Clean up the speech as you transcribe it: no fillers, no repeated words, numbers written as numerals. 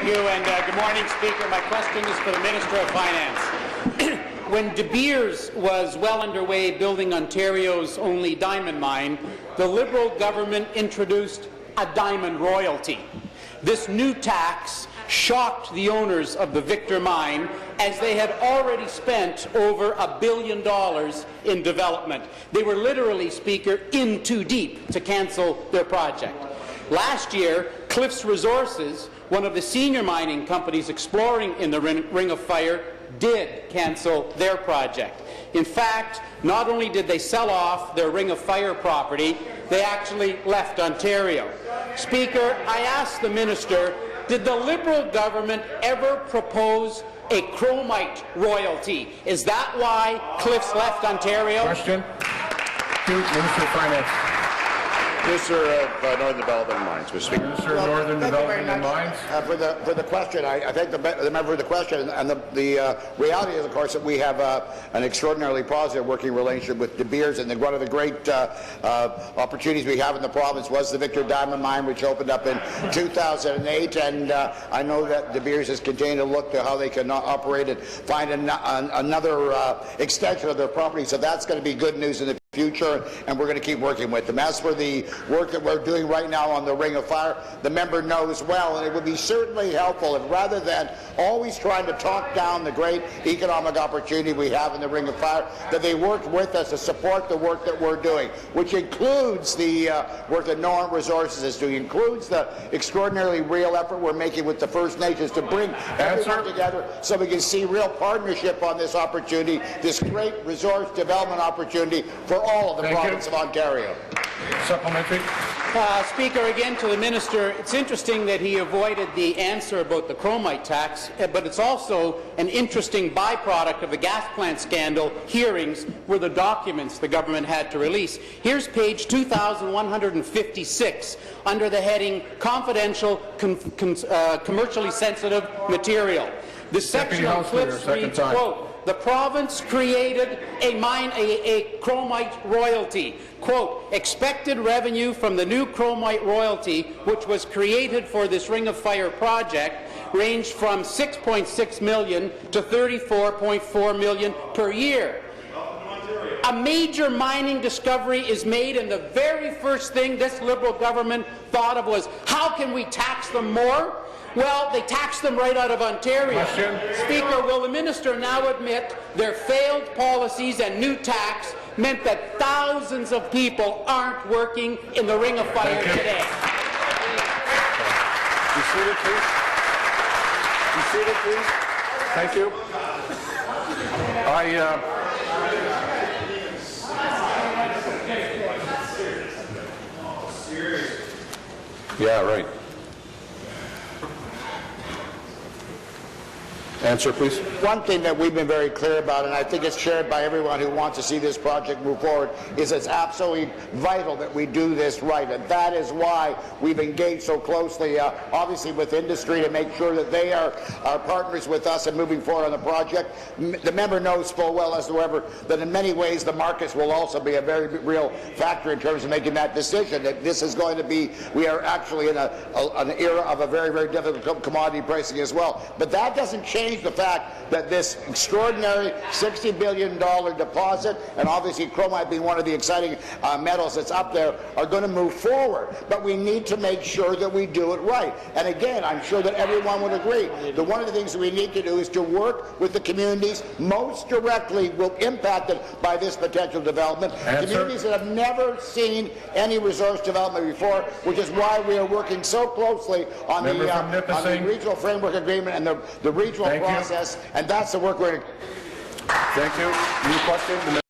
you, and good morning, Speaker. My question is for the Minister of Finance. When De Beers was well underway building Ontario's only diamond mine, the Liberal government introduced a diamond royalty. This new tax shocked the owners of the Victor mine, as they had already spent over $1 billion in development. They were literally, Speaker, in too deep to cancel their project. Last year, Cliffs Resources, one of the senior mining companies exploring in the Ring of Fire, did cancel their project. In fact, not only did they sell off their Ring of Fire property, they actually left Ontario. Speaker, I ask the Minister, did the Liberal government ever propose a chromite royalty? Is that why Cliffs left Ontario? Question. Minister of Finance. Minister of Northern Development and Mines, Mr. Speaker. Minister of Northern Development and Mines. For the question, I thank the member for the question, and the reality is, of course, that we have an extraordinarily positive working relationship with De Beers, and one of the great opportunities we have in the province was the Victor Diamond Mine, which opened up in 2008, and I know that De Beers has continued to look to how they can operate and find another extension of their property, so that's going to be good news in the future, and we're going to keep working with them. As for the work that we're doing right now on the Ring of Fire, the member knows well, and it would be certainly helpful if, rather than always trying to talk down the great economic opportunity we have in the Ring of Fire, that they worked with us to support the work that we're doing, which includes the work that Northern Resources is doing, includes the extraordinarily real effort we're making with the First Nations to bring everyone together so we can see real partnership on this opportunity, this great resource development opportunity for all of the province of Ontario. Supplementary. Speaker, again to the Minister, it's interesting that he avoided the answer about the chromite tax, but it's also an interesting byproduct of the gas plant scandal hearings were the documents the government had to release. Here's page 2156 under the heading Confidential Commercially Sensitive Material. The section on Cliffs reads, quote, the province created a chromite royalty. Quote, expected revenue from the new chromite royalty, which was created for this Ring of Fire project, ranged from $6.6 million to $34.4 million per year. A major mining discovery is made, and the very first thing this Liberal government thought of was, how can we tax them more? Well, they taxed them right out of Ontario. Question. Speaker, will the Minister now admit their failed policies and new tax meant that thousands of people aren't working in the Ring of Fire today? Be seated, please. Be seated, please. Thank you. Yeah, right. Answer, please. One thing that we've been very clear about, and I think it's shared by everyone who wants to see this project move forward, is it's absolutely vital that we do this right, and that is why we've engaged so closely, obviously with industry, to make sure that they are partners with us in moving forward on the project. The member knows full well, as to ever, that in many ways the markets will also be a very real factor in terms of making that decision. That this is going to be, we are actually in an era of a very, very difficult commodity pricing as well. But that doesn't change the fact that this extraordinary $60 billion deposit, and obviously chromite being one of the exciting metals that's up there, are going to move forward. But we need to make sure that we do it right. And again, I'm sure that everyone would agree that one of the things that we need to do is to work with the communities most directly impacted by this potential development. Communities that have never seen any resource development before, which is why we are working so closely on the regional framework agreement and the regional process, and that's the work we're going to. Thank you. New question.